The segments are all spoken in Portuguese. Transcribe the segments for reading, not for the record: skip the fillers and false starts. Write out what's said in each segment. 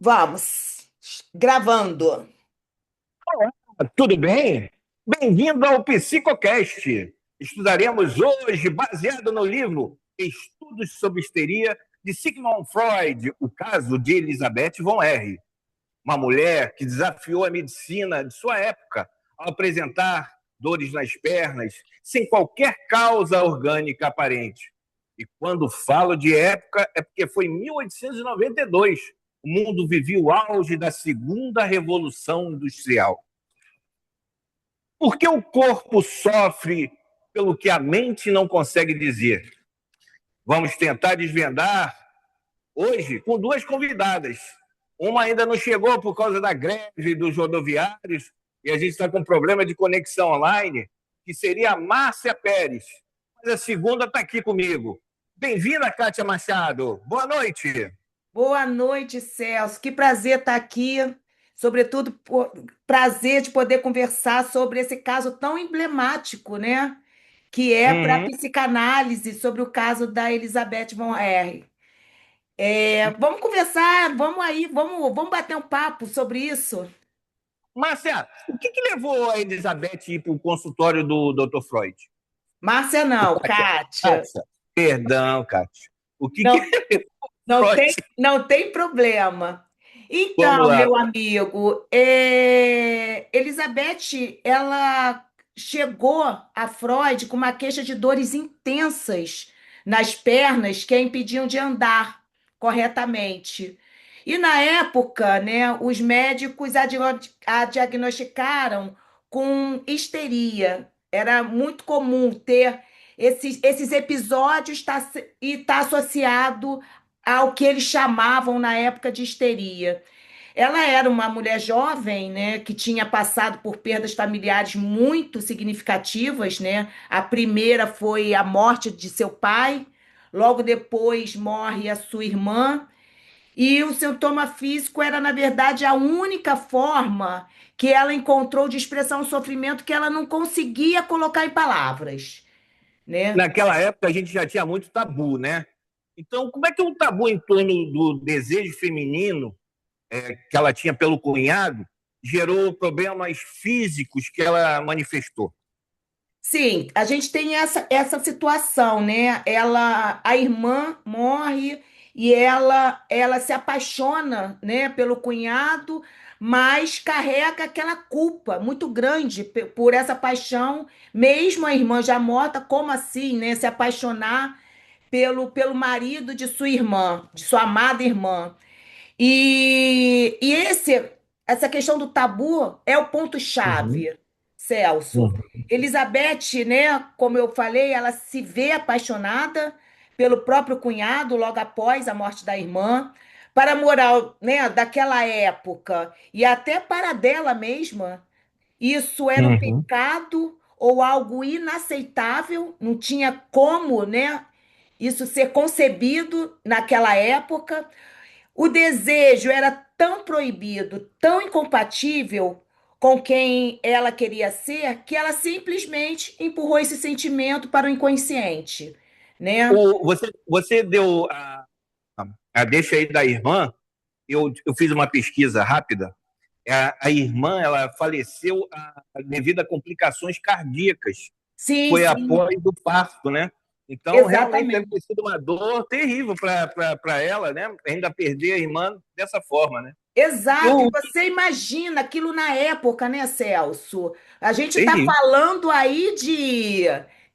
Vamos. Gravando. Tudo bem? Bem-vindo ao Psicocast. Estudaremos hoje, baseado no livro Estudos sobre Histeria, de Sigmund Freud, o caso de Elizabeth von R., uma mulher que desafiou a medicina de sua época ao apresentar dores nas pernas sem qualquer causa orgânica aparente. E quando falo de época, é porque foi em 1892. O mundo vivia o auge da segunda revolução industrial. Por que o corpo sofre pelo que a mente não consegue dizer? Vamos tentar desvendar hoje com duas convidadas. Uma ainda não chegou por causa da greve dos rodoviários e a gente está com problema de conexão online, que seria a Márcia Pérez. Mas a segunda está aqui comigo. Bem-vinda, Kátia Machado. Boa noite. Boa noite, Celso. Que prazer estar aqui. Sobretudo, prazer de poder conversar sobre esse caso tão emblemático, né? Que é para a Uhum. psicanálise sobre o caso da Elizabeth von R. Vamos conversar, vamos aí, vamos bater um papo sobre isso. Márcia, o que levou a Elizabeth a ir para o consultório do Dr. Freud? Márcia, O não, Kátia. Kátia. Kátia. Perdão, Kátia. O que Não, levou não Freud? tem, não tem problema. Vamos Então, lá. meu amigo, Elizabeth, ela chegou a Freud com uma queixa de dores intensas nas pernas que a impediam de andar corretamente. E na época, né, os médicos a diagnosticaram com histeria. Era muito comum ter esses episódios e estar associado ao que eles chamavam na época de histeria. Ela era uma mulher jovem, né, que tinha passado por perdas familiares muito significativas, né? A primeira foi a morte de seu pai, logo depois morre a sua irmã, e o sintoma físico era, na verdade, a única forma que ela encontrou de expressar um sofrimento que ela não conseguia colocar em palavras, né? Naquela época a gente já tinha muito tabu, né? Então, como é que o tabu em torno do desejo feminino que ela tinha pelo cunhado gerou problemas físicos que ela manifestou? Sim, a gente tem essa situação, né? A irmã morre e ela se apaixona, né, pelo cunhado, mas carrega aquela culpa muito grande por essa paixão, mesmo a irmã já morta, como assim, né, se apaixonar pelo marido de sua irmã, de sua amada irmã. Essa questão do tabu é o Uhum. ponto-chave, Celso. Uhum. Elizabeth, né, como eu falei, ela se vê apaixonada pelo próprio cunhado logo após a morte da irmã. Para a moral, né, daquela época e até para dela mesma, isso era um Uhum. pecado ou algo inaceitável, não tinha como, né, isso ser concebido naquela época. O desejo era tão proibido, tão incompatível com quem ela queria ser, que ela simplesmente empurrou esse sentimento para o inconsciente, né? Você deu a deixa aí da irmã. Eu fiz uma pesquisa rápida. A irmã ela faleceu devido a complicações cardíacas. Sim, Foi sim, após o parto, né? Então, realmente deve exatamente. ter sido uma dor terrível para ela, né? Ainda perder a irmã dessa forma, né? Exato, e Eu, você imagina aquilo na época, né, Celso? A gente está terrível. falando aí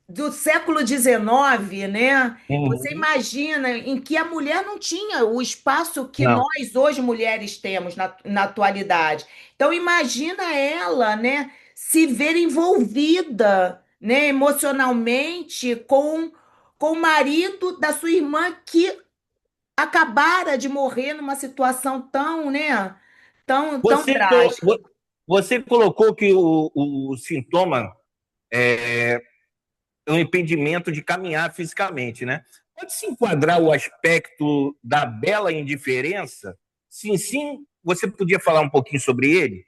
do século XIX, né? Você Uhum. imagina em que a mulher não tinha o espaço que Não. nós hoje mulheres temos na atualidade. Então imagina ela, né, se ver envolvida, né, emocionalmente com o marido da sua irmã que acabara de morrer numa situação tão, né, tão Você, co- drástica. você colocou que o sintoma é um impedimento de caminhar fisicamente, né? Pode se enquadrar o aspecto da bela indiferença? Sim, sim. Você podia falar um pouquinho sobre ele?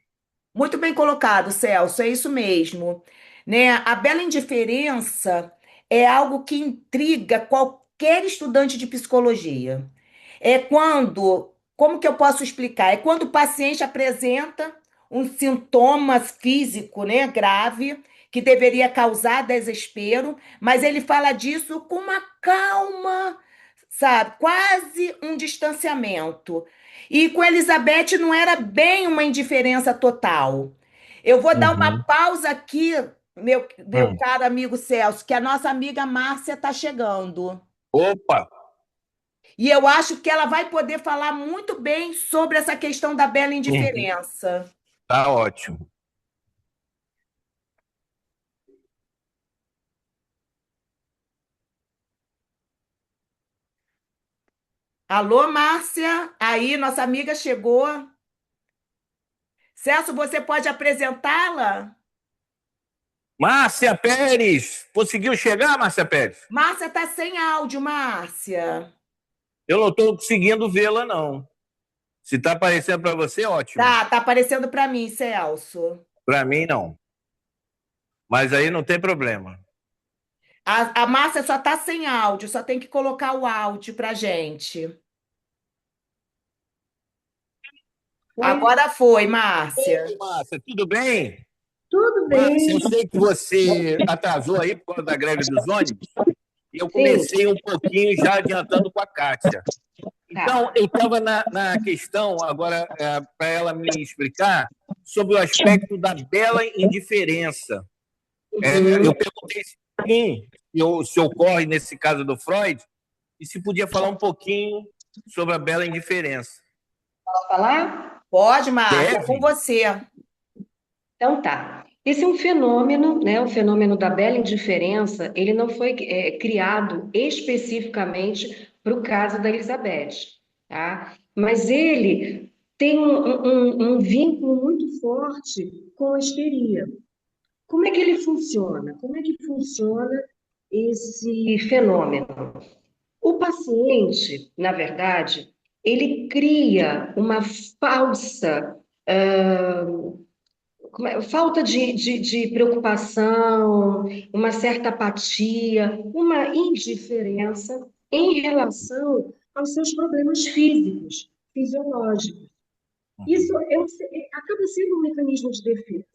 Muito bem colocado, Celso, é isso mesmo. Né? A bela indiferença é algo que intriga qualquer estudante de psicologia. É como que eu posso explicar? É quando o paciente apresenta um sintoma físico, né, grave, que deveria causar desespero, mas ele fala disso com uma calma, sabe? Quase um distanciamento. E com Elizabeth não era bem uma indiferença total. Eu vou dar uma Uhum. pausa aqui, meu Hum. caro amigo Celso, que a nossa amiga Márcia está chegando. Opa, E eu acho que ela vai poder falar muito bem sobre essa questão da bela uhum. indiferença. Tá ótimo. Alô, Márcia? Aí, nossa amiga chegou. Celso, você pode apresentá-la? Márcia Pérez, conseguiu chegar, Márcia Pérez? Márcia está sem áudio, Márcia. Eu não estou conseguindo vê-la, não. Se está aparecendo para você, ótimo. Tá aparecendo para mim, Celso. Para mim, não. Mas aí não tem problema. A Márcia só está sem áudio, só tem que colocar o áudio para gente. Oi, Agora foi, Márcia. Oi, Márcia, tudo bem? tudo Márcia, bem? eu sei que você atrasou aí por causa da greve dos ônibus, e eu Sim, comecei um pouquinho já adiantando com a Kátia. tá. Então, eu estava na questão, agora, para ela me explicar, sobre o aspecto da bela indiferença. Eu Uhum. perguntei se ocorre nesse caso do Freud, e se podia falar um pouquinho sobre a bela indiferença. Posso falar? Pode, Márcia, é com Deve? você. Então tá. Esse é um fenômeno, né? O fenômeno da bela indiferença, ele não foi criado especificamente para o caso da Elizabeth, tá? Mas ele tem um vínculo muito forte com a histeria. Como é que ele funciona? Como é que funciona esse fenômeno? O paciente, na verdade, ele cria uma falsa, falta de preocupação, uma certa apatia, uma indiferença em relação aos seus problemas físicos, fisiológicos. Isso acaba sendo um mecanismo de defesa.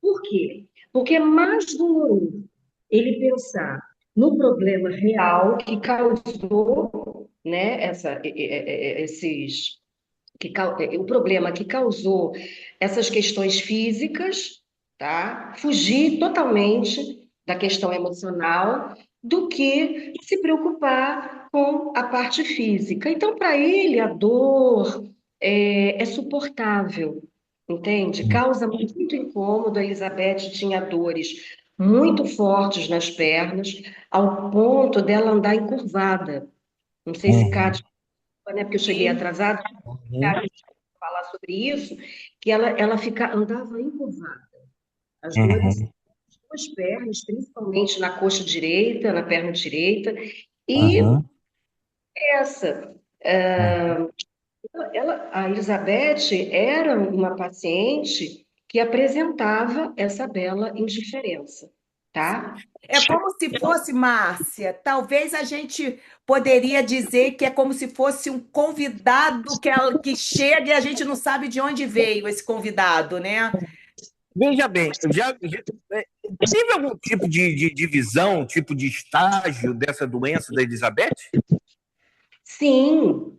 Por quê? Porque é mais doloroso ele pensar no problema real que causou, né, o problema que causou essas questões físicas, tá? Fugir totalmente da questão emocional do que se preocupar com a parte física. Então, para ele, a dor é suportável, entende? Causa muito incômodo. A Elizabeth tinha dores muito fortes nas pernas, ao ponto dela andar encurvada. Não sei se Uhum, Kátia, né, porque eu cheguei Sim. atrasada, uhum, Kátia falar sobre isso, que andava encurvada. As dores uhum, nas duas pernas, principalmente na coxa direita, na perna direita, e uhum, essa. uhum. A Elizabeth era uma paciente que apresentava essa bela indiferença, tá? É como se fosse, Márcia, talvez a gente poderia dizer que é como se fosse um convidado que chega e a gente não sabe de onde veio esse convidado, né? Veja bem, teve algum tipo de divisão, tipo de estágio dessa doença da Elizabeth? Sim,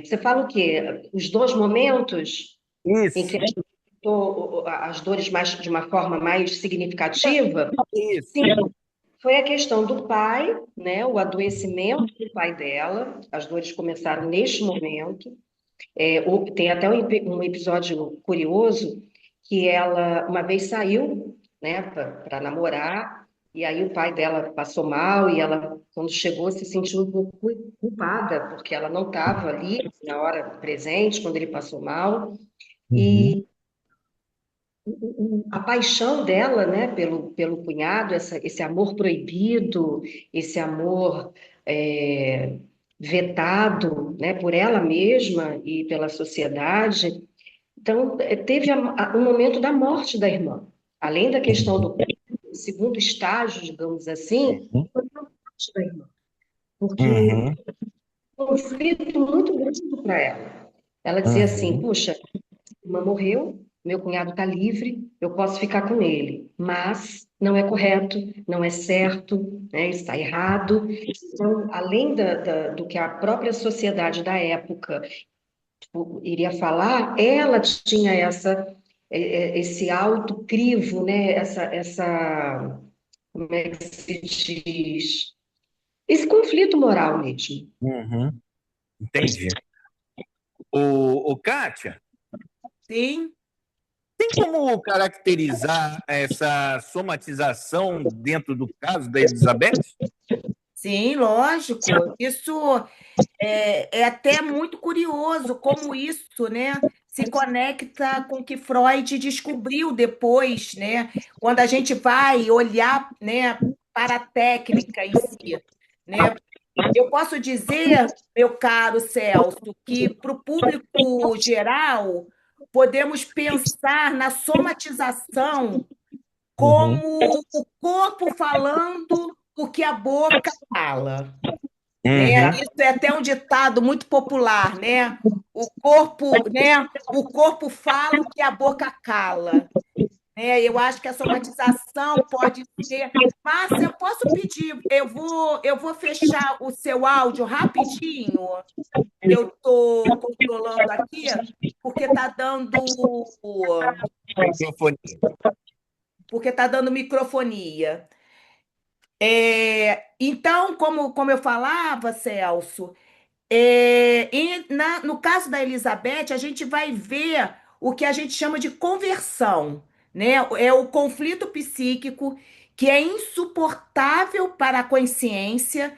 você fala o quê? Os dois momentos em que Isso, ela apresentou as dores de uma forma mais significativa? isso. Sim, foi a questão do pai, né? O adoecimento do pai dela. As dores começaram neste momento. Tem até um episódio curioso que ela uma vez saiu, né, para namorar, e aí o pai dela passou mal e ela, quando chegou, se sentiu um pouco culpada, porque ela não estava ali na hora presente, quando ele passou mal. Uhum, E a paixão dela, né, pelo cunhado, esse amor proibido, esse amor é, vetado, né, por ela mesma e pela sociedade. Então, teve o momento da morte da irmã. Além da questão do segundo estágio, digamos assim, uhum, foi a morte da irmã, porque uhum, um conflito muito grande para ela. Ela dizia assim: Uhum. puxa, irmã morreu, meu cunhado está livre, eu posso ficar com ele, mas não é correto, não é certo, né, está errado. Então, além do que a própria sociedade da época iria falar, ela tinha esse alto crivo, né, como é que se diz? Esse conflito moral mesmo. Uhum. Entendi. O Kátia, Sim. tem como caracterizar essa somatização dentro do caso da Elizabeth? Sim, lógico. Isso é até muito curioso como isso, né, se conecta com o que Freud descobriu depois, né, quando a gente vai olhar, né, para a técnica em si, né? Eu posso dizer, meu caro Celso, que para o público geral podemos pensar na somatização Uhum. como o corpo falando o que a boca fala, né? Uhum. Isso é até um ditado muito popular, né? O corpo, né? O corpo fala o que a boca cala, né? Eu acho que a somatização pode ser. Márcia, eu posso pedir? Eu vou fechar o seu áudio rapidinho. Eu estou controlando aqui, porque está dando, Microfonia. porque tá dando microfonia. Então, como eu falava, Celso, no caso da Elizabeth, a gente vai ver o que a gente chama de conversão, né? É o conflito psíquico que é insuportável para a consciência,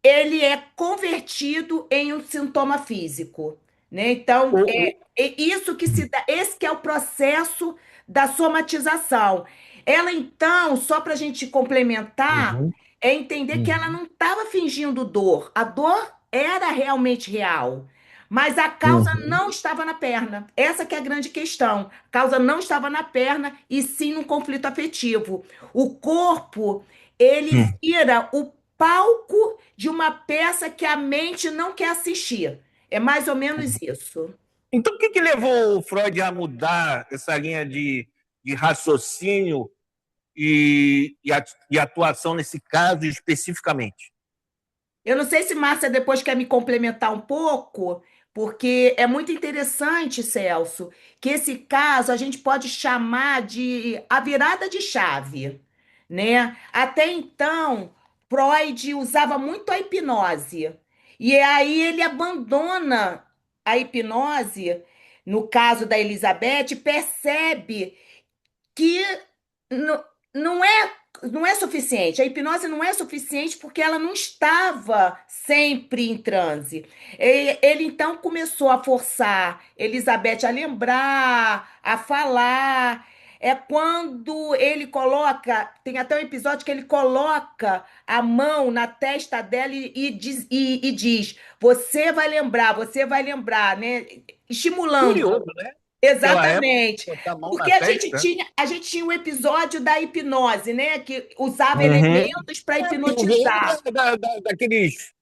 ele é convertido em um sintoma físico, né? Então, é isso que se dá, esse que é o processo da somatização. Ela, então, só para a gente complementar, Uhum. é entender que ela Uhum. não estava fingindo dor. A dor era realmente real, mas a causa Uhum. não estava na perna. Essa que é a grande questão. A causa não estava na perna e sim num conflito afetivo. O corpo, ele Uhum. vira o palco de uma peça que a mente não quer assistir. É mais ou menos isso. Então, o que que levou o Freud a mudar essa linha de raciocínio e atuação nesse caso especificamente? Eu não sei se Márcia depois quer me complementar um pouco, porque é muito interessante, Celso, que esse caso a gente pode chamar de a virada de chave, né? Até então, Freud usava muito a hipnose. E aí ele abandona a hipnose, no caso da Elizabeth, percebe que não, não é suficiente. A hipnose não é suficiente porque ela não estava sempre em transe. Ele então começou a forçar Elizabeth a lembrar, a falar. É quando ele coloca, tem até um episódio que ele coloca a mão na testa dela e diz: você vai lembrar, né? Estimulando. Curioso, né? Naquela época, Exatamente. botar a mão Porque na testa. a gente tinha o episódio da hipnose, né? Que usava Uhum. elementos para Eu vejo hipnotizar. daqueles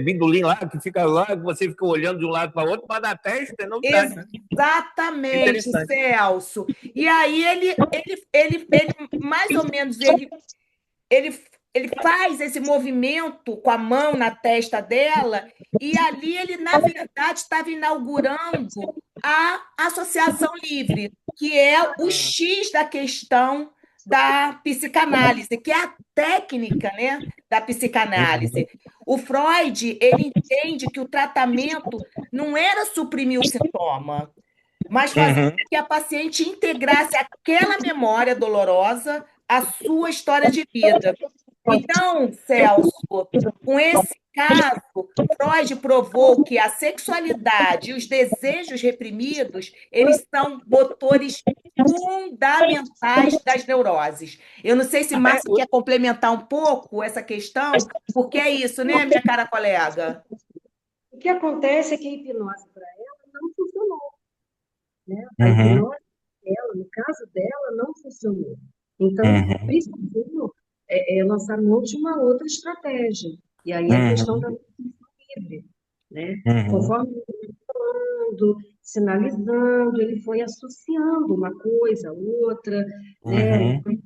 bindolim lá, que fica lá, que você fica olhando de um lado para o outro, mas na testa é novidade, né? Exatamente, Interessante. Celso. E aí ele mais ou menos, ele, ele faz esse movimento com a mão na testa dela, e ali ele, na verdade, estava inaugurando a associação livre, que é o X da questão da psicanálise, que é a técnica, né, da psicanálise. O Freud, ele entende que o tratamento não era suprimir o sintoma, mas fazer Uhum. com que a paciente integrasse aquela memória dolorosa à sua história de vida. Então, Celso, com esse caso, Freud provou que a sexualidade e os desejos reprimidos, eles são motores fundamentais das neuroses. Eu não sei se É, Márcia quer complementar um pouco essa questão, porque é isso, né, minha cara colega? O que acontece é que a hipnose para ela não funcionou, né? A uhum. hipnose dela, no caso dela, não funcionou. Então, Uhum. precisou lançar mão de uma outra estratégia. E aí a questão Uhum. da livre, né? Uhum. Conforme apontando, sinalizando, ele foi associando uma coisa a outra, né? Uhum.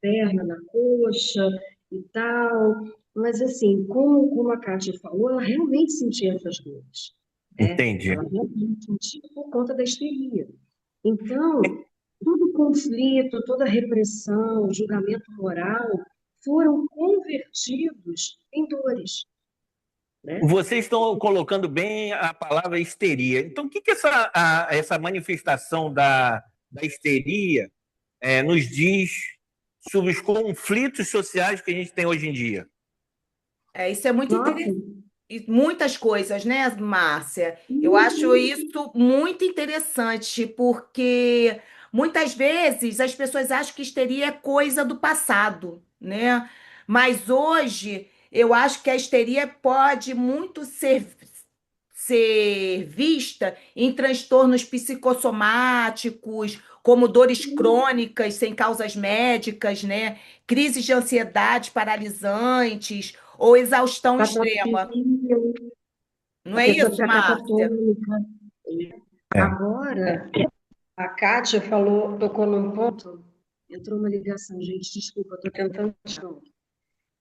Perna na coxa e tal. Mas, assim, como a Kátia falou, ela realmente sentia essas dores, né? Entendi. Ela realmente sentia por conta da histeria. Então, todo conflito, toda repressão, julgamento moral foram convertidos em dores, né? Vocês estão colocando bem a palavra histeria. Então, o que que essa manifestação da histeria nos diz sobre os conflitos sociais que a gente tem hoje em dia? Isso é muito Nossa, interessante. Muitas coisas, né, Márcia? Eu acho isso muito interessante, porque muitas vezes as pessoas acham que histeria é coisa do passado, né? Mas hoje eu acho que a histeria pode muito ser vista em transtornos psicossomáticos, como dores crônicas sem causas médicas, né? Crises de ansiedade paralisantes ou exaustão extrema. cataplexia, Não a é pessoa isso, fica Márcia? catatônica. É. Agora, a Kátia falou, tocou num ponto, entrou uma ligação, gente, desculpa, estou tentando.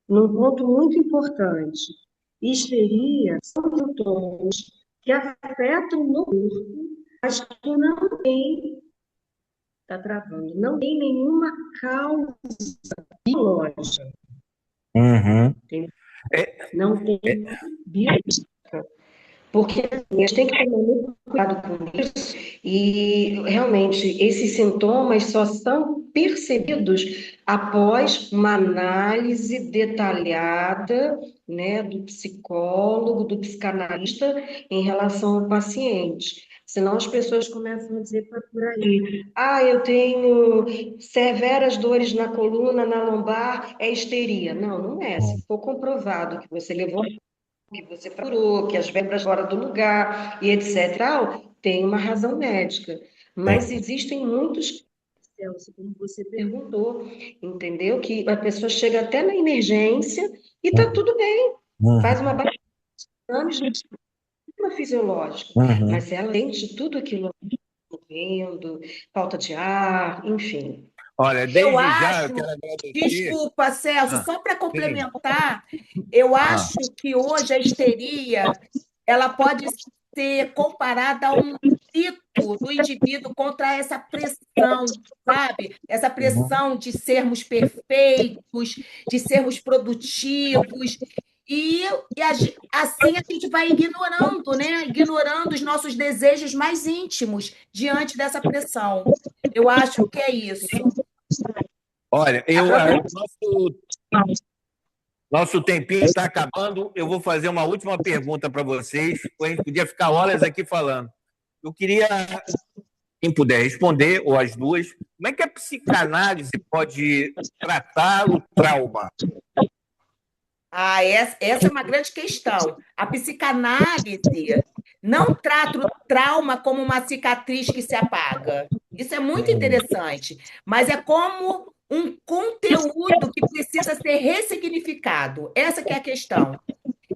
Num ponto muito importante. Histeria são sintomas que afetam no corpo, mas que não tem, está travando, não tem nenhuma causa biológica, Uhum. entendeu? É, Não tem é, biológica. Porque assim, a gente tem que tomar muito cuidado com isso, e realmente esses sintomas só são percebidos após uma análise detalhada, né, do psicólogo, do psicanalista em relação ao paciente. Senão as pessoas começam a dizer por aí, eu tenho severas dores na coluna, na lombar, é histeria. Não, não é. Se for comprovado que você levou que você procurou, que as vértebras fora do lugar e etc. Tem uma razão médica. Mas tem. existem muitos, Celso, como você perguntou, entendeu? Que a pessoa chega até na emergência e está tudo bem. Faz Uhum. uma baixa de exames de sistema fisiológico, mas Uhum. se ela sente tudo aquilo vendo, falta de ar, enfim. Olha, Eu desde já eu quero acho, agradecer. desculpa, Celso, Ah, só para sim. complementar, eu Ah. acho que hoje a histeria ela pode ser comparada a um grito do indivíduo contra essa pressão, sabe? Essa Uhum. pressão de sermos perfeitos, de sermos produtivos. E, assim a gente vai ignorando, né? Ignorando os nossos desejos mais íntimos diante dessa pressão. Eu acho que é isso. Olha, A própria. nosso tempinho está acabando. Eu vou fazer uma última pergunta para vocês. A gente podia ficar horas aqui falando. Eu queria, quem puder responder, ou as duas, como é que a psicanálise pode tratar o trauma? Essa é uma grande questão. A psicanálise não trata o trauma como uma cicatriz que se apaga. Isso é muito interessante, mas é como um conteúdo que precisa ser ressignificado. Essa que é a questão.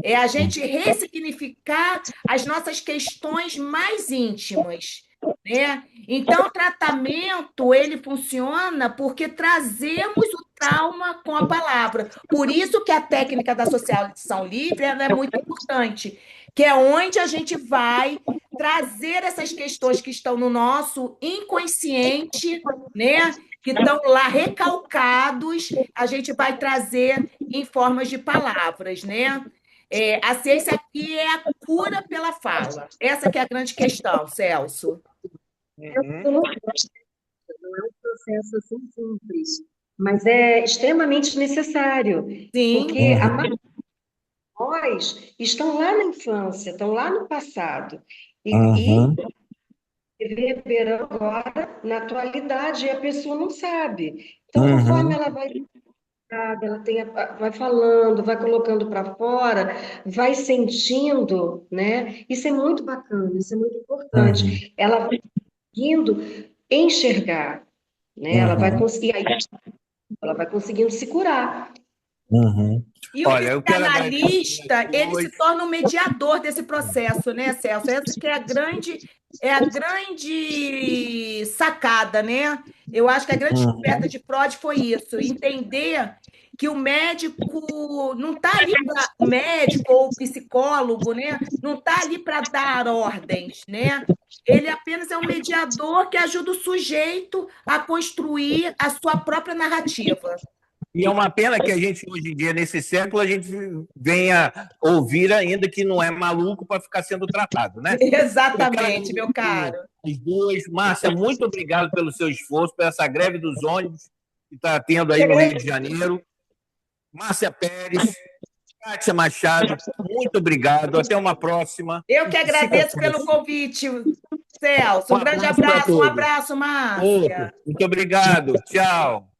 É a gente ressignificar as nossas questões mais íntimas, né? Então, o tratamento, ele funciona porque trazemos o trauma com a palavra. Por isso que a técnica da associação livre ela é muito importante, que é onde a gente vai trazer essas questões que estão no nosso inconsciente, né? Que estão lá recalcados, a gente vai trazer em formas de palavras, né? A ciência aqui é a cura pela fala. Essa que é a grande questão, Celso. Uhum. Não é um processo assim simples, mas é extremamente necessário, Sim, porque a Uhum. maioria de nós estão lá na infância, estão lá no passado, e Uhum. reverberam agora na atualidade, e a pessoa não sabe. Então, conforme Uhum. ela vai, ela tem, vai falando, vai colocando para fora, vai sentindo, né? Isso é muito bacana, isso é muito Uhum. importante. Ela vai conseguindo enxergar, né? Ela vai Uhum. conseguir, aí ela vai conseguindo se curar. Uhum. E o Olha, eu quero agradecer psicanalista, aqui ele se hoje. torna um mediador desse processo, né, Celso? Essa que é a grande sacada, né? Eu acho que a grande descoberta Uhum. de Freud foi isso, entender que o médico não está ali para o médico ou o psicólogo, né? Não está ali para dar ordens, né? Ele apenas é um mediador que ajuda o sujeito a construir a sua própria narrativa. E é uma pena que a gente, hoje em dia, nesse século, a gente venha ouvir ainda que não é maluco para ficar sendo tratado, né? Eu quero Exatamente, meu agradecer caro. os dois. Márcia, muito obrigado pelo seu esforço, por essa greve dos ônibus que está tendo aí no Rio de Janeiro. Márcia Pérez, Kátia Machado, muito obrigado. Até uma próxima. Eu que agradeço pelo Psicocast. convite, Celso. Um Um grande abraço para abraço, todos. Márcia. Outro. Muito obrigado. Tchau.